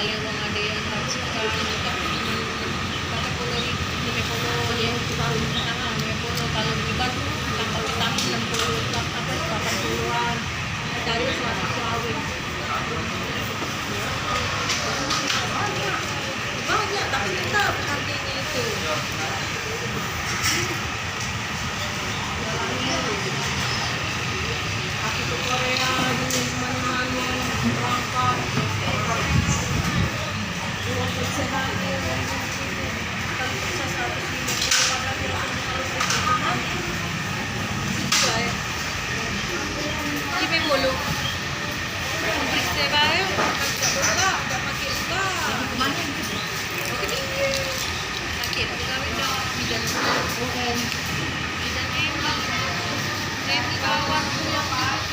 kalawang ada yang racikan pakai polo pakai polo yang kita pakai polo kalau di Bandung tambah vitamin 60 apa 80-an dari 100 awin banyak tapi tetap harganya itu aku ke Korea di mana-mana berangkat uang persebaran kalau bisa 150 padahal saya ini mulu persebaran tak pakai uang kemana sakit kami dah bidan bidan emang kawan yang